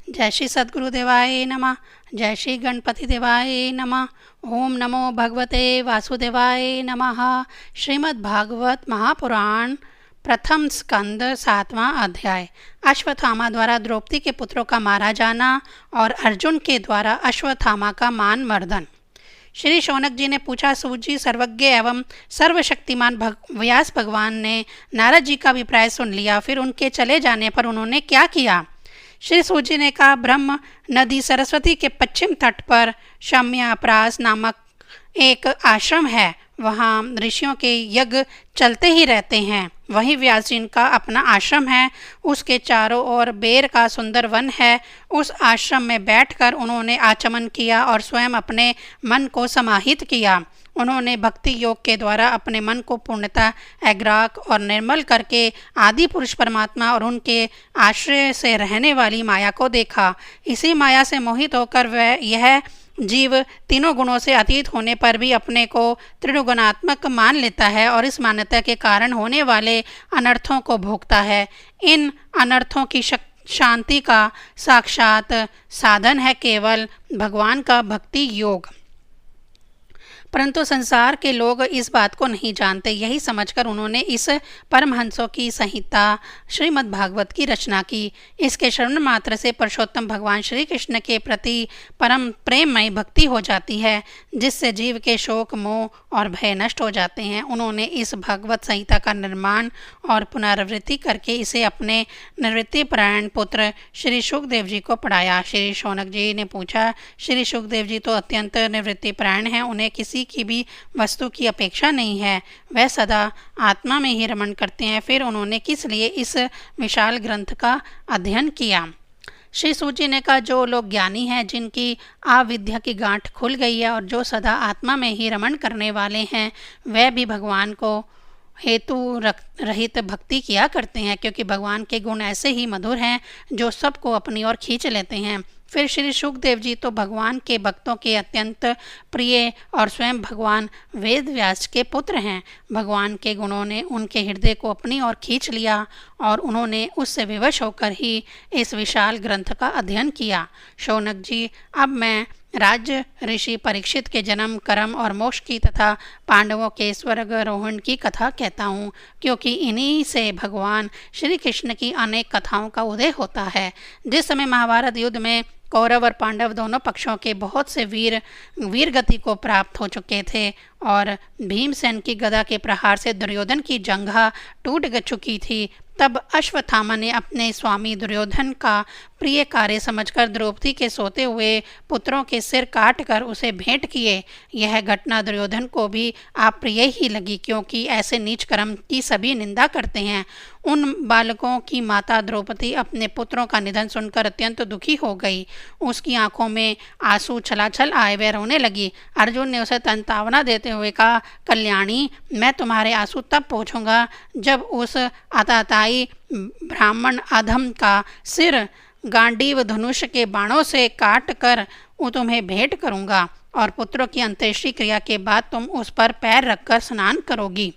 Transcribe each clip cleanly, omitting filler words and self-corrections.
जय श्री सद्गुरुदेवाय नमः। जय श्री गणपति देवाय नमः। ओम नमो भगवते वासुदेवाय नमः। श्रीमद् भागवत महापुराण प्रथम स्कंद 7वां अध्याय। अश्वत्थामा द्वारा द्रौपदी के पुत्रों का मारा जाना और अर्जुन के द्वारा अश्वत्थामा का मान मर्दन। श्री शौनक जी ने पूछा, सूत जी, सर्वज्ञ एवं सर्वशक्तिमान व्यास भगवान ने नारद जी का अभिप्राय सुन लिया, फिर उनके चले जाने पर उन्होंने क्या किया? श्री सूत जी ने कहा, ब्रह्म नदी सरस्वती के पश्चिम तट पर शम्याप्रास नामक एक आश्रम है। वहाँ ऋषियों के यज्ञ चलते ही रहते हैं। वहीं व्यास जी का अपना आश्रम है। उसके चारों ओर बेर का सुंदर वन है। उस आश्रम में बैठकर उन्होंने आचमन किया और स्वयं अपने मन को समाहित किया। उन्होंने भक्ति योग के द्वारा अपने मन को पूर्णतः एग्राक और निर्मल करके आदि पुरुष परमात्मा और उनके आश्रय से रहने वाली माया को देखा। इसी माया से मोहित होकर वह यह जीव तीनों गुणों से अतीत होने पर भी अपने को त्रिगुणात्मक मान लेता है और इस मान्यता के कारण होने वाले अनर्थों को भोगता है। इन अनर्थों की शांति का साक्षात साधन है केवल भगवान का भक्ति योग। परंतु संसार के लोग इस बात को नहीं जानते। यही समझकर उन्होंने इस परमहंसों की संहिता श्रीमद् भागवत की रचना की। इसके श्रवण मात्र से पुरुषोत्तम भगवान श्री कृष्ण के प्रति परम प्रेममय भक्ति हो जाती है, जिससे जीव के शोक, मोह और भय नष्ट हो जाते हैं। उन्होंने इस भागवत संहिता का निर्माण और पुनरावृत्ति करके इसे अपने निवृत्ति परायण पुत्र श्री शुकदेव जी को पढ़ाया। श्री शौनक जी ने पूछा, श्री शुकदेव जी तो अत्यंत निवृत्ति परायण हैं, उन्हें किसी की भी वस्तु की अपेक्षा नहीं है, वह सदा आत्मा में ही रमण करते हैं, फिर उन्होंने किस लिए इस विशाल ग्रंथ का अध्ययन किया? श्री सूत जी ने कहा, जो लोग ज्ञानी हैं, जिनकी अविद्या की गांठ खुल गई है और जो सदा आत्मा में ही रमण करने वाले हैं, वह भी भगवान को हेतु रहित भक्ति किया करते हैं, क्योंकि भगवान के गुण ऐसे ही मधुर हैं जो सबको अपनी ओर खींच लेते हैं। फिर श्री शुकदेव जी तो भगवान के भक्तों के अत्यंत प्रिय और स्वयं भगवान वेद व्यास के पुत्र हैं। भगवान के गुणों ने उनके हृदय को अपनी ओर खींच लिया और उन्होंने उससे विवश होकर ही इस विशाल ग्रंथ का अध्ययन किया। शौनक जी, अब मैं राज्य ऋषि परीक्षित के जन्म, कर्म और मोक्ष की तथा पांडवों के स्वर्गारोहण की कथा कहता हूँ, क्योंकि इन्हीं से भगवान श्री कृष्ण की अनेक कथाओं का उदय होता है। जिस समय महाभारत युद्ध में कौरव और पांडव दोनों पक्षों के बहुत से वीर गति को प्राप्त हो चुके थे और भीमसेन की गदा के प्रहार से दुर्योधन की जंघा टूट चुकी थी, तब अश्वत्थामा ने अपने स्वामी दुर्योधन का प्रिय कार्य समझकर द्रौपदी के सोते हुए पुत्रों के सिर काटकर उसे भेंट किए। यह घटना दुर्योधन को भी अप्रिय ही लगी, क्योंकि ऐसे नीच कर्म की सभी निंदा करते हैं। उन बालकों की माता द्रौपदी अपने पुत्रों का निधन सुनकर अत्यंत दुखी हो गई। उसकी आंखों में आंसू छलाछल आए, वह रोने लगी। अर्जुन ने उसे सांत्वना देते हुए कहा, कल्याणी, मैं तुम्हारे आंसू तब पोंछूंगा जब उस आतताई ब्राह्मण अधम का सिर गांडीव धनुष के बाणों से काट कर तुम्हें भेंट करूंगा और पुत्रों की अंत्येष्टि क्रिया के बाद तुम उस पर पैर रखकर स्नान करोगी।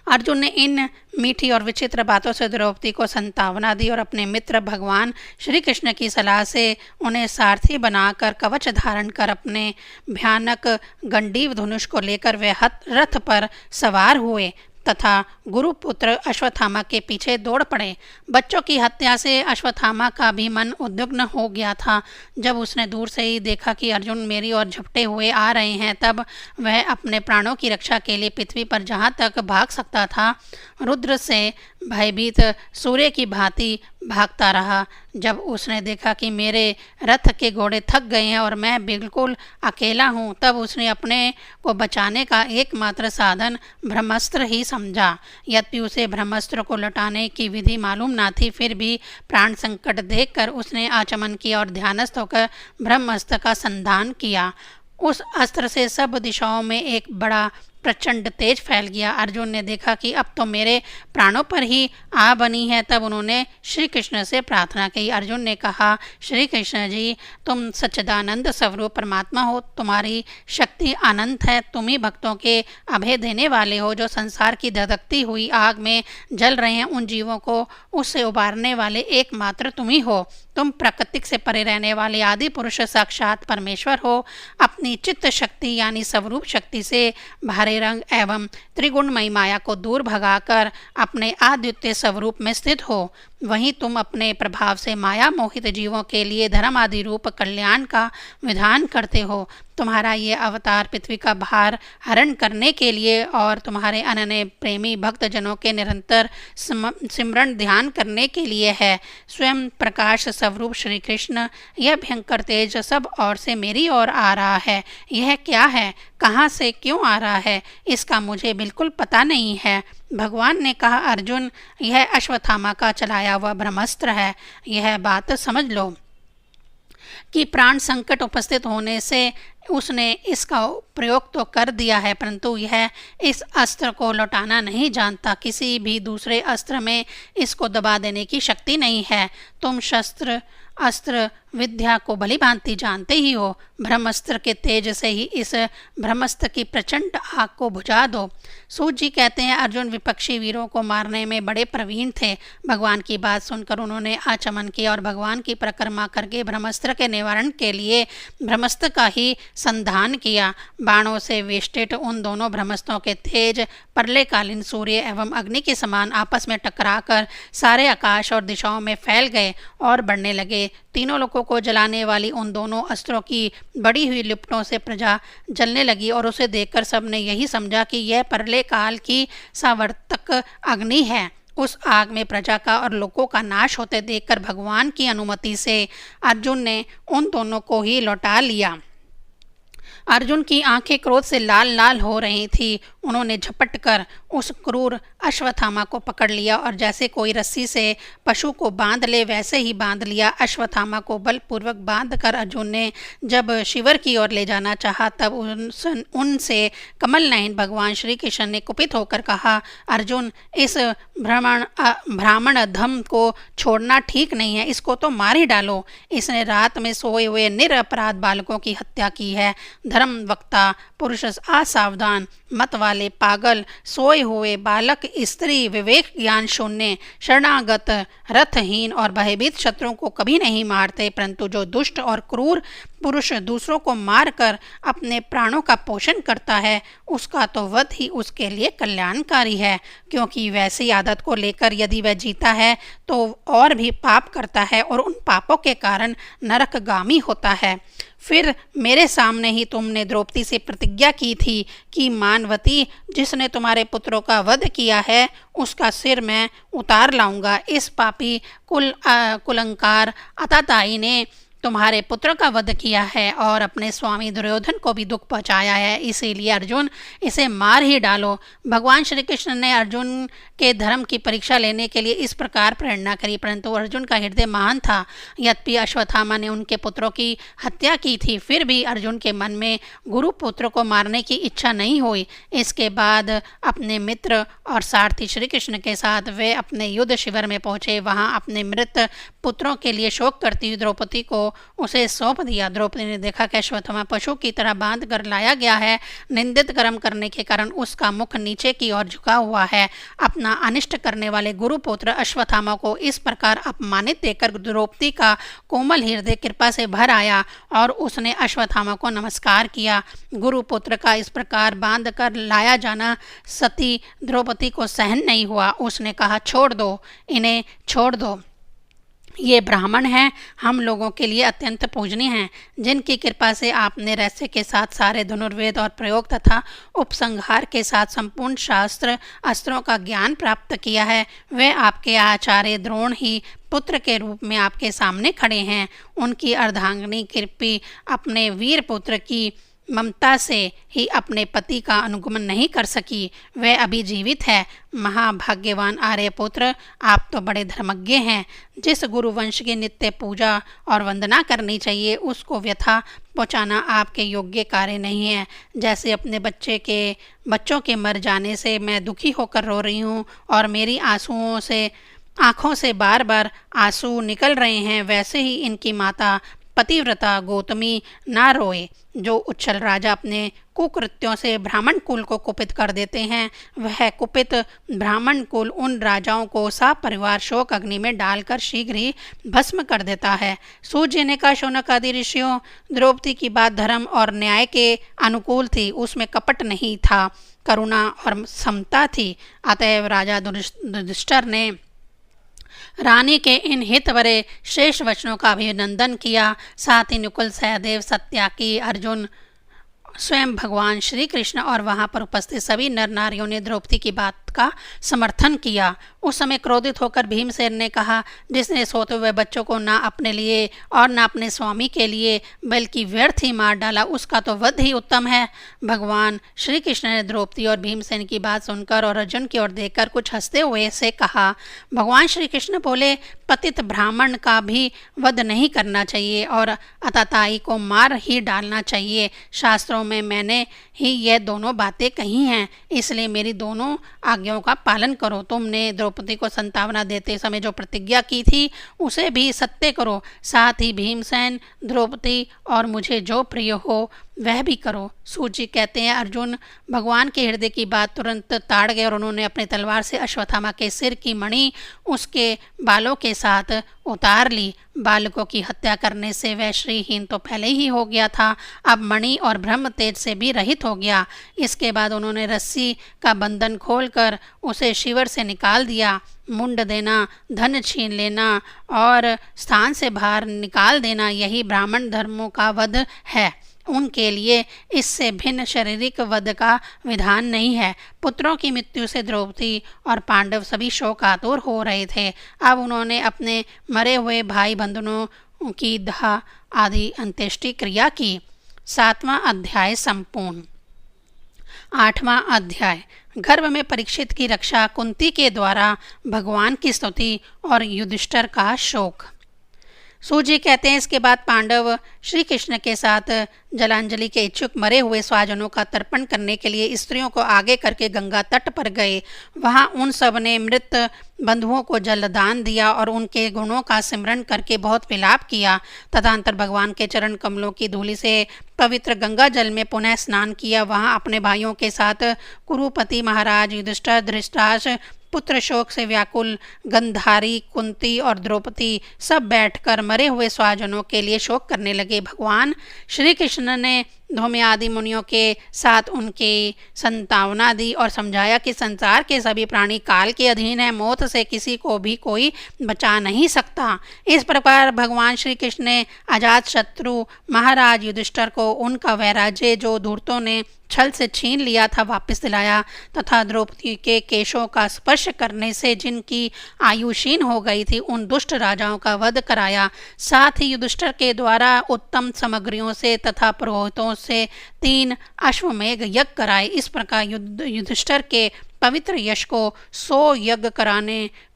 अर्जुन ने इन मीठी और विचित्र बातों से द्रौपदी को सांत्वना दी और अपने मित्र भगवान श्री कृष्ण की सलाह से उन्हें सारथी बनाकर कवच धारण कर अपने भयानक गंडीव धनुष को लेकर वे रथ पर सवार हुए तथा गुरुपुत्र अश्वत्थामा के पीछे दौड़ पड़े। बच्चों की हत्या से अश्वत्थामा का भी मन उद्विग्न हो गया था। जब उसने दूर से ही देखा कि अर्जुन मेरी ओर झपटे हुए आ रहे हैं, तब वह अपने प्राणों की रक्षा के लिए पृथ्वी पर जहाँ तक भाग सकता था रुद्र से भयभीत सूर्य की भांति भागता रहा। जब उसने देखा कि मेरे रथ के घोड़े थक गए हैं और मैं बिल्कुल अकेला हूँ, तब उसने अपने को बचाने का एकमात्र साधन ब्रह्मास्त्र ही समझा। यद्यपि उसे ब्रह्मास्त्र को लौटाने की विधि मालूम ना थी, फिर भी प्राण संकट देखकर उसने आचमन किया और ध्यानस्थ होकर ब्रह्मास्त्र का संधान किया। उस अस्त्र से सब दिशाओं में एक बड़ा प्रचंड तेज फैल गया। अर्जुन ने देखा कि अब तो मेरे प्राणों पर ही आ बनी है। तब उन्होंने श्री कृष्ण से प्रार्थना की। अर्जुन ने कहा, श्री कृष्ण जी, तुम सच्चिदानंद स्वरूप परमात्मा हो, तुम्हारी शक्ति अनंत है, तुम ही भक्तों के अभय देने वाले हो। जो संसार की धधकती हुई आग में जल रहे हैं, उन जीवों को उससे उबारने वाले एकमात्र तुम ही हो। तुम प्रकृति से परे रहने वाले आदि पुरुष साक्षात परमेश्वर हो। अपनी चित्त शक्ति यानी स्वरूप शक्ति से भारे रंग एवं त्रिगुणमयी माया को दूर भगाकर अपने अद्वितीय स्वरूप में स्थित हो। वहीं तुम अपने प्रभाव से माया मोहित जीवों के लिए धर्म आदि रूप कल्याण का विधान करते हो। तुम्हारा ये अवतार पृथ्वी का भार हरण करने के लिए और तुम्हारे अनन्य प्रेमी भक्तजनों के निरंतर सिमरण ध्यान करने के लिए है। स्वयं प्रकाश स्वरूप श्री कृष्ण, यह भयंकर तेज सब ओर से मेरी ओर आ रहा है। यह क्या है, कहाँ से क्यों आ रहा है, इसका मुझे बिल्कुल पता नहीं है। भगवान ने कहा, अर्जुन, यह अश्वत्थामा का चलाया हुआ ब्रह्मास्त्र है। यह बात समझ लो कि प्राण संकट उपस्थित होने से उसने इसका प्रयोग तो कर दिया है, परंतु यह इस अस्त्र को लौटाना नहीं जानता। किसी भी दूसरे अस्त्र में इसको दबा देने की शक्ति नहीं है। तुम शस्त्र अस्त्र विद्या को भली भांति जानते ही हो। ब्रह्मास्त्र के तेज से ही इस ब्रह्मास्त्र की प्रचंड आग को बुझा दो। सूत जी कहते हैं, अर्जुन विपक्षी वीरों को मारने में बड़े प्रवीण थे। भगवान की बात सुनकर उन्होंने आचमन किया और भगवान की परिक्रमा करके ब्रह्मास्त्र के निवारण के लिए ब्रह्मास्त्र का ही संधान किया। बाणों से वेष्टित उन दोनों ब्रह्मास्त्रों के तेज प्रलयकालीन सूर्य एवं अग्नि के समान आपस में टकराकर सारे आकाश और दिशाओं में फैल गए और बढ़ने लगे। तीनों लोगों को जलाने वाली उन दोनों अस्त्रों की बड़ी हुई लिपटों से प्रजा जलने लगी और उसे देखकर सबने यही समझा कि यह प्रलय काल की सावर्तक अग्नि है। उस आग में प्रजा का और लोगों का नाश होते देखकर भगवान की अनुमति से अर्जुन ने उन दोनों को ही लौटा लिया। अर्जुन की आंखें क्रोध से लाल लाल हो रही थी। उन्होंने झपट कर उस क्रूर अश्वत्थामा को पकड़ लिया और जैसे कोई रस्सी से पशु को बांध ले वैसे ही बांध लिया। अश्वत्थामा को बलपूर्वक बांधकर अर्जुन ने जब शिविर की ओर ले जाना चाहा, तब उनसे कमल नयन भगवान श्री कृष्ण ने कुपित होकर कहा, अर्जुन, इस ब्राह्मण धम को छोड़ना ठीक नहीं है, इसको तो मार ही डालो। इसने रात में सोए हुए निरपराध बालकों की हत्या की है। धर्म वक्ता पुरुष असावधान, मत वाले पागल, सोए हुए बालक, स्त्री, विवेक ज्ञान शून्य, शरणागत, रथहीन और भयभीत शत्रुओं को कभी नहीं मारते, परंतु जो दुष्ट और क्रूर पुरुष दूसरों को मारकर अपने प्राणों का पोषण करता है, उसका तो वध ही उसके लिए कल्याणकारी है, क्योंकि वैसी आदत को लेकर यदि वह जीता है तो और भी पाप करता है और उन पापों के कारण नरकगामी होता है। फिर मेरे सामने ही तुमने द्रौपदी से प्रतिज्ञा की थी कि मानवती, जिसने तुम्हारे पुत्रों का वध किया है, उसका सिर मैं उतार लाऊंगा। इस पापी कुलंकार अताताई ने तुम्हारे पुत्र का वध किया है और अपने स्वामी दुर्योधन को भी दुख पहुंचाया है, इसीलिए अर्जुन, इसे मार ही डालो। भगवान श्री कृष्ण ने अर्जुन के धर्म की परीक्षा लेने के लिए इस प्रकार प्रेरणा करी, परंतु अर्जुन का हृदय महान था। यद्यपि अश्वत्थामा ने उनके पुत्रों की हत्या की थी, फिर भी अर्जुन के मन में गुरु पुत्र को मारने की इच्छा नहीं हुई। इसके बाद अपने मित्र और सारथी श्री कृष्ण के साथ वे अपने युद्ध शिविर में पहुंचे। वहां अपने मृत पुत्रों के लिए शोक करती हुई द्रौपदी को उसे सौंप दिया। द्रौपदी ने देखा कि अश्वत्थामा पशु की तरह बांध कर लाया गया है। निंदित कर्म करने के कारण उसका मुख नीचे की ओर झुका हुआ है। अपना अनिष्ट करने वाले गुरुपुत्र अश्वत्थामा को इस प्रकार अपमानित देखकर द्रौपदी का कोमल हृदय कृपा से भर आया और उसने अश्वत्थामा को नमस्कार किया। गुरुपुत्र का इस प्रकार बांध कर लाया जाना सती द्रौपदी को सहन नहीं हुआ। उसने कहा, छोड़ दो, इन्हें छोड़ दो। ये ब्राह्मण हैं, हम लोगों के लिए अत्यंत पूजनीय हैं, जिनकी कृपा से आपने रहस्य के साथ सारे धनुर्वेद और प्रयोग तथा उपसंहार के साथ संपूर्ण शास्त्र अस्त्रों का ज्ञान प्राप्त किया है। वे आपके आचार्य द्रोण ही पुत्र के रूप में आपके सामने खड़े हैं। उनकी अर्धांगिनी कृपी अपने वीर पुत्र की ममता से ही अपने पति का अनुगमन नहीं कर सकी, वह अभी जीवित है। महाभाग्यवान आर्यपुत्र, आप तो बड़े धर्मज्ञ हैं। जिस गुरु वंश की नित्य पूजा और वंदना करनी चाहिए, उसको व्यथा पहुँचाना आपके योग्य कार्य नहीं है। जैसे अपने बच्चों के मर जाने से मैं दुखी होकर रो रही हूँ और मेरी आँखों से बार बार आंसू निकल रहे हैं, वैसे ही इनकी माता पतिव्रता गौतमी ना रोए। जो उच्छल राजा अपने कुकृत्यों से ब्राह्मण कुल को कुपित कर देते हैं, वह कुपित ब्राह्मण कुल उन राजाओं को सपरिवार शोक अग्नि में डालकर शीघ्र ही भस्म कर देता है। सूर्य ने कहा, शौनक आदि ऋषियों, द्रौपदी की बात धर्म और न्याय के अनुकूल थी, उसमें कपट नहीं था, करुणा और समता थी। अतएव राजा युधिष्ठिर ने रानी के इन हित भरे शेष वचनों का अभिनंदन किया। साथ ही नकुल, सहदेव, सत्याकी, अर्जुन, स्वयं भगवान श्री कृष्ण और वहां पर उपस्थित सभी नर नारियों ने द्रौपदी की बात का समर्थन किया। उस समय क्रोधित होकर भीमसेन ने कहा, जिसने सोते हुए बच्चों को ना अपने लिए और ना अपने स्वामी के लिए बल्कि व्यर्थ ही मार डाला, उसका तो वध ही उत्तम है। भगवान श्री कृष्ण ने द्रौपदी और भीमसेन की बात सुनकर और अर्जुन की ओर देखकर कुछ हंसते हुए से कहा। भगवान श्री कृष्ण बोले, पतित ब्राह्मण का भी वध नहीं करना चाहिए और अताताई को मार ही डालना चाहिए। शास्त्रों में मैंने ही यह दोनों बातें कही हैं, इसलिए मेरी दोनों आज्ञाओं का पालन करो। तुमने द्रौपदी को संतावना देते समय जो प्रतिज्ञा की थी, उसे भी सत्य करो। साथ ही भीमसेन, द्रौपदी और मुझे जो प्रिय हो वह भी करो। सूर्य कहते हैं, अर्जुन भगवान के हृदय की बात तुरंत ताड़ गए और उन्होंने अपनी तलवार से अश्वत्थामा के सिर की मणि उसके बालों के साथ उतार ली। बालकों की हत्या करने से वह श्रीहीन तो पहले ही हो गया था, अब मणि और ब्रह्म तेज से भी रहित हो गया। इसके बाद उन्होंने रस्सी का बंधन खोलकर उसे शिविर से निकाल दिया। मुंड देना, धन छीन लेना और स्थान से बाहर निकाल देना, यही ब्राह्मण धर्मों का वध है। उनके लिए इससे भिन्न शारीरिक वध का विधान नहीं है। पुत्रों की मृत्यु से द्रौपदी और पांडव सभी शोकातुर हो रहे थे। अब उन्होंने अपने मरे हुए भाई बंधुओं की दाह आदि अंत्येष्टि क्रिया की। 7वां अध्याय संपूर्ण। 8वां अध्याय गर्भ में परीक्षित की रक्षा, कुंती के द्वारा भगवान की स्तुति और युधिष्ठिर का शोक। सूर्य कहते हैं, इसके बाद पांडव श्री कृष्ण के साथ जलांजलि के इच्छुक मरे हुए स्वजनों का तर्पण करने के लिए स्त्रियों को आगे करके गंगा तट पर गए। वहां उन सब ने मृत बंधुओं को जलदान दिया और उनके गुणों का सिमरन करके बहुत विलाप किया। तदनंतर भगवान के चरण कमलों की धूलि से पवित्र गंगा जल में पुनः स्नान किया। वहां अपने भाइयों के साथ कुरुपति महाराज युधिष्ठिर, धृतराष्ट्र, पुत्र शोक से व्याकुल गंधारी, कुंती और द्रौपदी सब बैठकर मरे हुए स्वजनों के लिए शोक करने लगे। भगवान श्री कृष्ण ने धौम्य आदि मुनियों के साथ उनकी संतावना दी और समझाया कि संसार के सभी प्राणी काल के अधीन है, मौत से किसी को भी कोई बचा नहीं सकता। इस प्रकार भगवान श्री कृष्ण ने अजात शत्रु महाराज युधिष्ठिर को उनका वैराज्य जो धूर्तों ने छल से छीन लिया था वापस दिलाया तथा द्रौपदी के केशों का स्पर्श करने से जिनकी आयु क्षीण हो गई थी उन दुष्ट राजाओं का वध कराया। साथ ही युधिष्ठिर के द्वारा उत्तम सामग्रियों से तथा पुरोहितों से 3 अश्वमेघ यज्ञ कराए। इस प्रकार युधिष्ठिर के पवित्र यश को 100 यज्ञ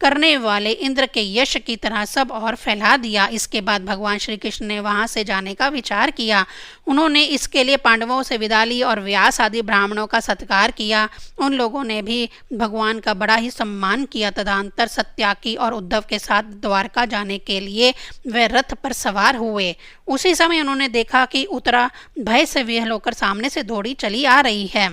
करने वाले इंद्र के यश की तरह सब और फैला दिया। इसके बाद भगवान श्री कृष्ण ने वहां से जाने का विचार किया। उन्होंने इसके लिए पांडवों से विदा ली और व्यास आदि ब्राह्मणों का सत्कार किया। उन लोगों ने भी भगवान का बड़ा ही सम्मान किया। तदनंतर सत्याकी और उद्धव के साथ द्वारका जाने के लिए वे रथ पर सवार हुए। उसी समय उन्होंने देखा कि उत्तरा भय से विह्वल होकर सामने से दौड़ी चली आ रही है।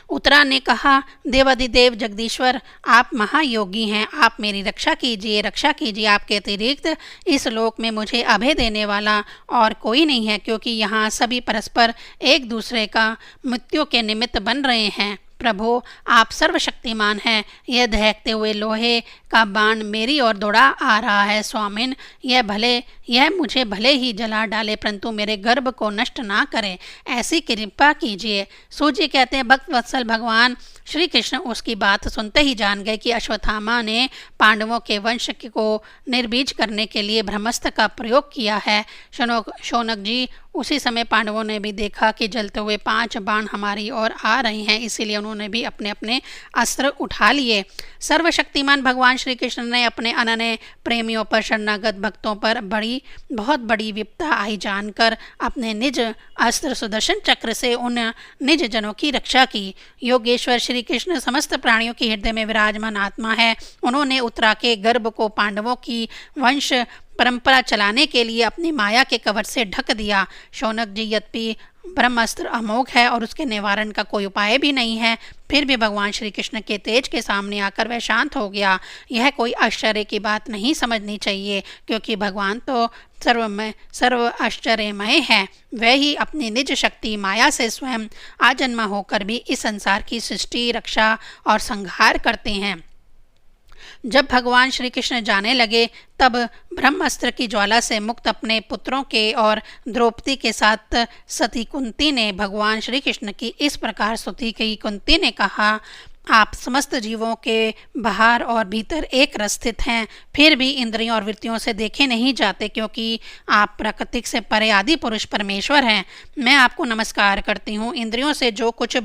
उत्तरा ने कहा, देवाधिदेव जगदीश्वर, आप महायोगी हैं, आप मेरी रक्षा कीजिए। आपके अतिरिक्त इस लोक में मुझे अभय देने वाला और कोई नहीं है, क्योंकि यहाँ सभी परस्पर एक दूसरे का मृत्यु के निमित्त बन रहे हैं। प्रभु, आप सर्वशक्तिमान हैं। यह दहकते हुए लोहे का बाण मेरी ओर दौड़ा आ रहा है। स्वामिन, यह मुझे भले ही जला डाले, परंतु मेरे गर्भ को नष्ट ना करें, ऐसी कृपा कीजिए। सूर्य कहते हैं, भक्त वत्सल भगवान श्री कृष्ण उसकी बात सुनते ही जान गए कि अश्वत्थामा ने पांडवों के वंश को निर्बीज करने के लिए ब्रह्मास्त्र का प्रयोग किया है। शौनक जी, उसी समय पांडवों ने भी देखा कि जलते हुए 5 बाण हमारी ओर आ रहे हैं, इसीलिए उन्होंने भी अपने अपने अस्त्र उठा लिए। सर्वशक्तिमान भगवान श्री कृष्ण ने अपने अनन्य प्रेमियों पर, शरणागत भक्तों पर बहुत बड़ी विपदा आई जानकर अपने निज अस्त्र सुदर्शन चक्र से उन निज जनों की रक्षा की। योगेश्वर श्री कृष्ण समस्त प्राणियों के हृदय में विराजमान आत्मा है। उन्होंने उत्तरा के गर्भ को पांडवों की वंश परंपरा चलाने के लिए अपनी माया के कवच से ढक दिया। शौनक जी, यद्यपि ब्रह्मास्त्र अमोघ है और उसके निवारण का कोई उपाय भी नहीं है, फिर भी भगवान श्री कृष्ण के तेज के सामने आकर वह शांत हो गया। यह कोई आश्चर्य की बात नहीं समझनी चाहिए, क्योंकि भगवान तो सर्व आश्चर्यमय है। वह ही अपनी निज शक्ति माया से स्वयं आजन्मा होकर भी इस संसार की सृष्टि, रक्षा और संहार करते हैं। जब भगवान श्री कृष्ण जाने लगे तब ब्रह्मास्त्र की ज्वाला से मुक्त अपने पुत्रों के और द्रौपदी के साथ सती कुंती ने भगवान श्री कृष्ण की इस प्रकार स्तुति की। कुंती ने कहा, आप समस्त जीवों के बाहर और भीतर एक रस स्थित हैं, फिर भी इंद्रियों और वृत्तियों से देखे नहीं जाते, क्योंकि आप प्राकृतिक से परे आदि पुरुष परमेश्वर हैं। मैं आपको नमस्कार करती हूँ। इंद्रियों से जो कुछ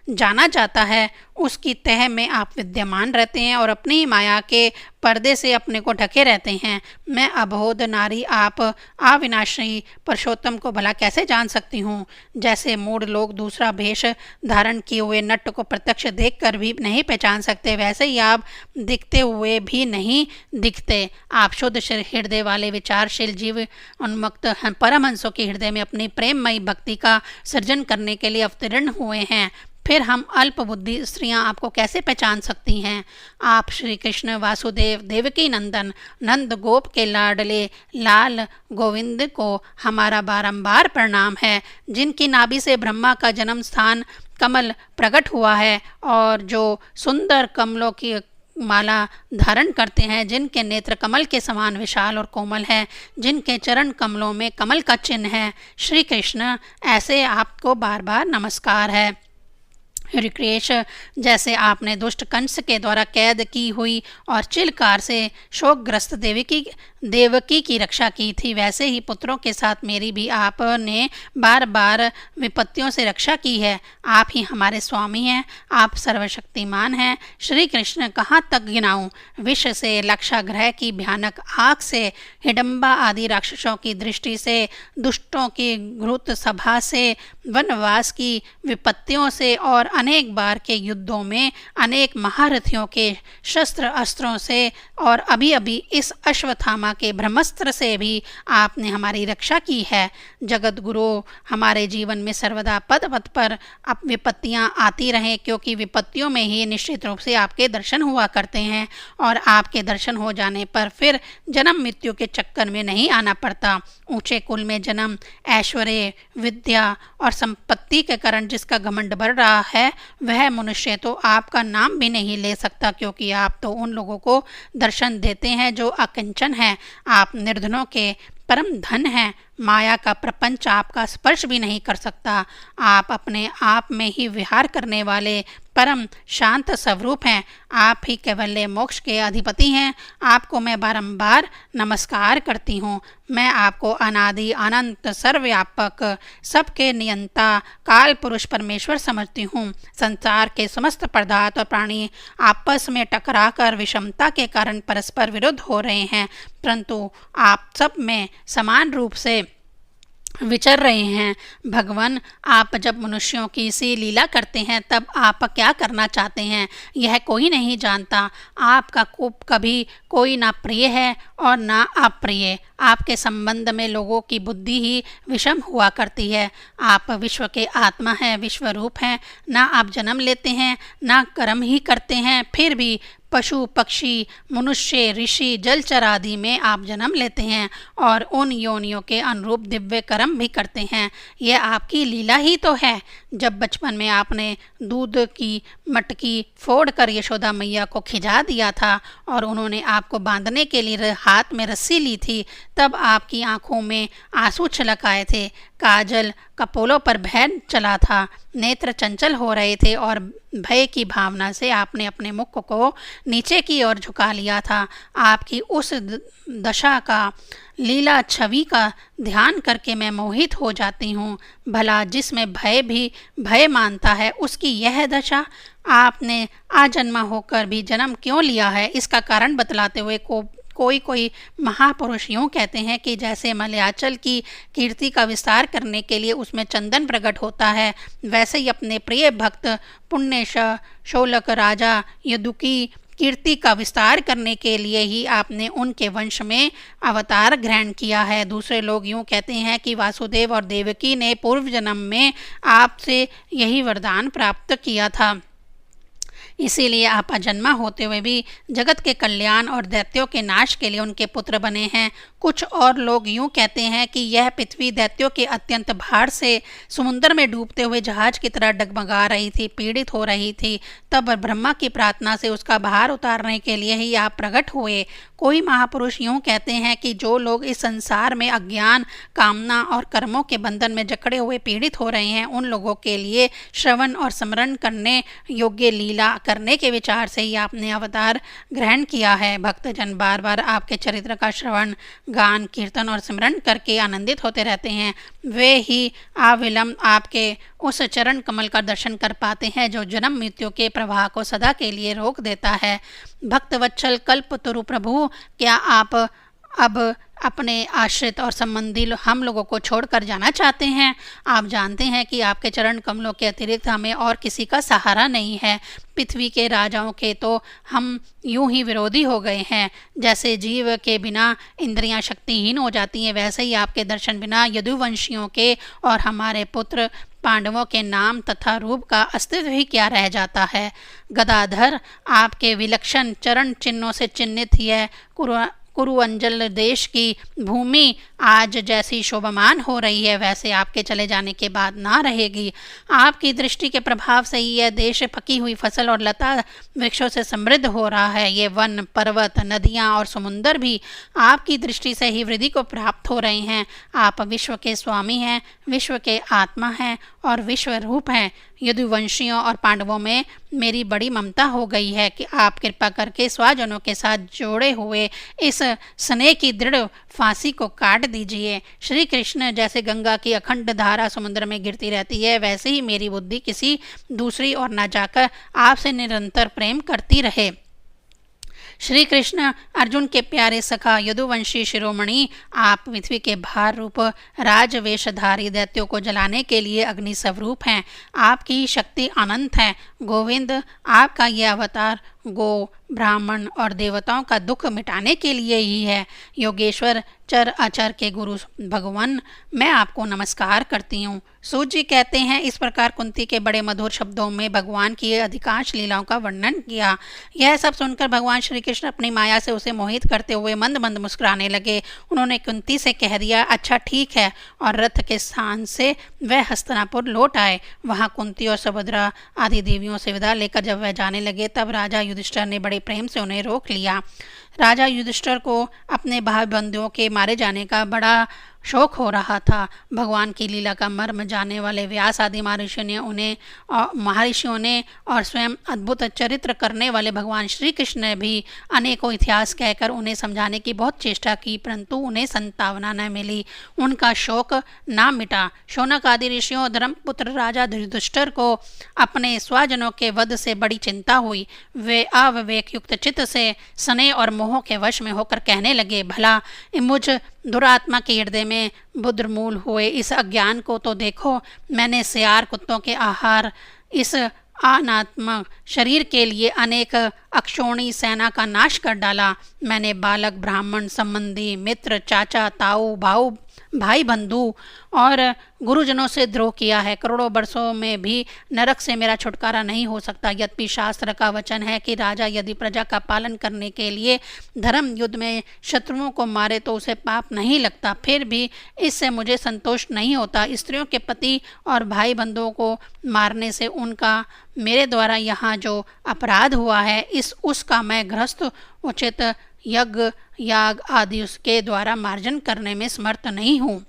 जाना जाता है उसकी तह में आप विद्यमान रहते हैं और अपनी माया के पर्दे से अपने को ढके रहते हैं। मैं अबोध नारी आप अविनाशी पुरुषोत्तम को भला कैसे जान सकती हूँ? जैसे मूढ़ लोग दूसरा भेष धारण किए हुए नट को प्रत्यक्ष देखकर भी नहीं पहचान सकते, वैसे ही आप दिखते हुए भी नहीं दिखते। आप शुद्ध हृदय वाले विचारशील जीव उन्मुक्त परमहंसों के हृदय में अपनी प्रेममयी भक्ति का सृजन करने के लिए अवतीर्ण हुए हैं। फिर हम अल्प बुद्धि स्त्रियां आपको कैसे पहचान सकती हैं? आप श्री कृष्ण वासुदेव देवकी नंदन नंद गोप के लाडले लाल गोविंद को हमारा बारंबार प्रणाम है, जिनकी नाभि से ब्रह्मा का जन्म स्थान कमल प्रकट हुआ है और जो सुंदर कमलों की माला धारण करते हैं, जिनके नेत्र कमल के समान विशाल और कोमल है, जिनके चरण कमलों में कमल का चिन्ह है। श्री कृष्ण, ऐसे आपको बार बार नमस्कार है। ऋक्रेश, जैसे आपने दुष्ट कंस के द्वारा कैद की हुई और चिलकार से शोकग्रस्त देवकी की रक्षा की थी, वैसे ही पुत्रों के साथ मेरी भी आपने बार बार विपत्तियों से रक्षा की है। आप ही हमारे स्वामी हैं, आप सर्वशक्तिमान हैं। श्री कृष्ण, कहाँ तक गिनाऊं? विष से, लक्षाग्रह की भयानक आग से, हिडम्बा आदि राक्षसों की दृष्टि से, दुष्टों की घृत सभा से, वनवास की विपत्तियों से और अनेक बार के युद्धों में अनेक महारथियों के शस्त्र अस्त्रों से और अभी अभी इस अश्वत्थामा के ब्रह्मास्त्र से भी आपने हमारी रक्षा की है। जगत गुरु, हमारे जीवन में सर्वदा पद पद पर अब विपत्तियां आती रहें, क्योंकि विपत्तियों में ही निश्चित रूप से आपके दर्शन हुआ करते हैं और आपके दर्शन हो जाने पर फिर जन्म मृत्यु के चक्कर में नहीं आना पड़ता। ऊंचे कुल में जन्म, ऐश्वर्य, विद्या और संपत्ति के कारण जिसका घमंड बढ़ रहा है, वह मनुष्य तो आपका नाम भी नहीं ले सकता, क्योंकि आप तो उन लोगों को दर्शन देते हैं जो अकिंचन हैं। आप निर्धनों के परम धन हैं। माया का प्रपंच आपका स्पर्श भी नहीं कर सकता। आप अपने आप में ही विहार करने वाले परम शांत स्वरूप हैं। आप ही कैवल्य मोक्ष के अधिपति हैं। आपको मैं बारंबार नमस्कार करती हूँ। मैं आपको अनादि अनंत सर्वव्यापक सबके नियंता काल पुरुष परमेश्वर समझती हूँ। संसार के समस्त पदार्थ और प्राणी आपस में टकराकर विषमता के कारण परस्पर विरुद्ध हो रहे हैं, परंतु आप सब में समान रूप से विचर रहे हैं। भगवान, आप जब मनुष्यों की सी लीला करते हैं तब आप क्या करना चाहते हैं, यह कोई नहीं जानता। आपका कोप कभी कोई ना प्रिय है और ना अप्रिय। आपके संबंध में लोगों की बुद्धि ही विषम हुआ करती है। आप विश्व के आत्मा हैं, विश्व रूप हैं। ना आप जन्म लेते हैं, ना कर्म ही करते हैं, फिर भी पशु पक्षी मनुष्य ऋषि जलचर आदि में आप जन्म लेते हैं और उन योनियों के अनुरूप दिव्य कर्म भी करते हैं। यह आपकी लीला ही तो है। जब बचपन में आपने दूध की मटकी फोड़कर यशोदा मैया को खिजा दिया था और उन्होंने आपको बांधने के लिए हाथ में रस्सी ली थी, तब आपकी आंखों में आंसू छलक आए थे। काजल कपोलों पर भय चला था। नेत्र चंचल हो रहे थे और भय की भावना से आपने अपने मुख को नीचे की ओर झुका लिया था। आपकी उस दशा का, लीला छवि का ध्यान करके मैं मोहित हो जाती हूँ। भला जिसमें भय भी भय मानता है उसकी यह दशा। आपने आजन्मा होकर भी जन्म क्यों लिया है, इसका कारण बतलाते हुए कोई महापुरुष यूँ कहते हैं कि जैसे मलयाचल की कीर्ति का विस्तार करने के लिए उसमें चंदन प्रकट होता है, वैसे ही अपने प्रिय भक्त पुण्य शोलक राजा यदु की कीर्ति का विस्तार करने के लिए ही आपने उनके वंश में अवतार ग्रहण किया है। दूसरे लोग यूँ कहते हैं कि वासुदेव और देवकी ने पूर्व जन्म में आपसे यही वरदान प्राप्त किया था, इसीलिए आप अजन्मा होते हुए भी जगत के कल्याण और दैत्यों के नाश के लिए उनके पुत्र बने हैं। कुछ और लोग यूँ कहते हैं कि यह पृथ्वी दैत्यों के अत्यंत भार से समुद्र में डूबते हुए जहाज की तरह डगमगा रही थी, पीड़ित हो रही थी। तब ब्रह्मा की प्रार्थना से उसका भार उतारने के लिए ही आप प्रकट हुए। कोई महापुरुष यूँ कहते हैं कि जो लोग इस संसार में अज्ञान, कामना और कर्मों के बंधन में जकड़े हुए पीड़ित हो रहे हैं, उन लोगों के लिए श्रवण और स्मरण करने योग्य लीला करने के विचार से ही आपने अवतार ग्रहण किया है। भक्तजन बार बार आपके चरित्र का श्रवण, गान, कीर्तन और स्मरण करके आनंदित होते रहते हैं। वे ही अविलंब आपके उस चरण कमल का दर्शन कर पाते हैं जो जन्म मृत्यु के प्रवाह को सदा के लिए रोक देता है। भक्तवत्सल कल्पतरु प्रभु, क्या आप अब अपने आश्रित और संबंधी हम लोगों को छोड़कर जाना चाहते हैं? आप जानते हैं कि आपके चरण कमलों के अतिरिक्त हमें और किसी का सहारा नहीं है। पृथ्वी के राजाओं के तो हम यूं ही विरोधी हो गए हैं। जैसे जीव के बिना इंद्रियां शक्तिहीन हो जाती हैं, वैसे ही आपके दर्शन बिना यदुवंशियों के और हमारे पुत्र पांडवों के नाम तथा रूप का अस्तित्व ही क्या रह जाता है। गदाधर, आपके विलक्षण चरण चिन्हों से चिन्हित यह कुरुअंजल देश की भूमि आज जैसी शोभामान हो रही है, वैसे आपके चले जाने के बाद ना रहेगी। आपकी दृष्टि के प्रभाव से ही यह देश पकी हुई फसल और लता वृक्षों से समृद्ध हो रहा है। ये वन, पर्वत, नदियाँ और समुंदर भी आपकी दृष्टि से ही वृद्धि को प्राप्त हो रहे हैं। आप विश्व के स्वामी हैं, विश्व के आत्मा हैं और विश्व रूप हैं। यदुवंशियों और पांडवों में मेरी बड़ी ममता हो गई है कि आप कृपा करके स्वजनों के साथ जोड़े हुए इस स्नेह की दृढ़ फांसी को काट दीजिए। श्री कृष्ण जैसे गंगा की अखंड धारा समुद्र में गिरती रहती है, वैसे ही मेरी बुद्धि किसी दूसरी ओर न जाकर आपसे निरंतर प्रेम करती रहे। श्री कृष्ण अर्जुन के प्यारे सखा यदुवंशी शिरोमणि, आप पृथ्वी के भार रूप राजवेशधारी दैत्यों को जलाने के लिए अग्नि स्वरूप हैं। आपकी शक्ति अनंत है। गोविंद, आपका यह अवतार गो, ब्राह्मण और देवताओं का दुख मिटाने के लिए ही है। योगेश्वर, चर अचर के गुरु भगवान, मैं आपको नमस्कार करती हूँ। सूत जी कहते हैं, इस प्रकार कुंती के बड़े मधुर शब्दों में भगवान की अधिकांश लीलाओं का वर्णन किया। यह सब सुनकर भगवान श्री कृष्ण अपनी माया से उसे मोहित करते हुए मंद मंद मुस्कुराने लगे। उन्होंने कुंती से कह दिया, अच्छा ठीक है, और रथ के स्थान से वह हस्तिनापुर लौट आए। वहाँ कुंती और सुभद्रा आदि देवियों से विदा लेकर जब वह जाने लगे, तब राजा युधिष्ठिर ने बड़े प्रेम से उन्हें रोक लिया। राजा युधिष्ठिर को अपने भाई बंधुओं के मारे जाने का बड़ा शौक हो रहा था। भगवान की लीला का मर्म जानने वाले व्यास आदि महर्षियों ने और स्वयं अद्भुत चरित्र करने वाले भगवान श्री कृष्ण ने भी अनेकों इतिहास कहकर उन्हें समझाने की बहुत चेष्टा की, परंतु उन्हें संतावना न मिली। उनका शौक ना मिटा। शौनक आदि ऋषियों धर्मपुत्र राजा युधिष्ठिर को अपने स्वजनों के वध से बड़ी चिंता हुई। वे अविवेक युक्त चित्त से स्नेह और मोह के वश में होकर कहने लगे, भला मुझ दुरात्मा के हृदय में बुद्धिमूल हुए इस अज्ञान को तो देखो। मैंने सियार कुत्तों के आहार इस अनात्मक शरीर के लिए अनेक अक्षौणी सेना का नाश कर डाला। मैंने बालक, ब्राह्मण, संबंधी, मित्र, चाचा, ताऊ, भाई बंधु और गुरुजनों से द्रोह किया है। करोड़ों वर्षों में भी नरक से मेरा छुटकारा नहीं हो सकता। यद्यपि शास्त्र का वचन है कि राजा यदि प्रजा का पालन करने के लिए धर्म युद्ध में शत्रुओं को मारे तो उसे पाप नहीं लगता, फिर भी इससे मुझे संतोष नहीं होता। स्त्रियों के पति और भाई बंधुओं को मारने से उनका मेरे द्वारा यहाँ जो अपराध हुआ है, उसका मैं गृहस्थ उचित यज्ञ, याग आदि उसके द्वारा मार्जन करने में समर्थ नहीं हूँ।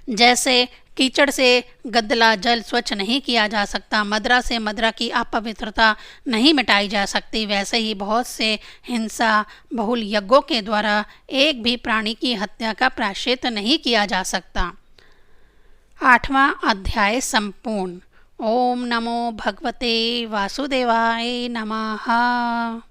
जैसे कीचड़ से गद्दला जल स्वच्छ नहीं किया जा सकता, मदरा से मदरा की अपवित्रता नहीं मिटाई जा सकती, वैसे ही बहुत से हिंसा बहुल यज्ञों के द्वारा एक भी प्राणी की हत्या का प्रायश्चित नहीं किया जा सकता। 8वां अध्याय संपूर्ण। ओम नमो भगवते वासुदेवाय नमः।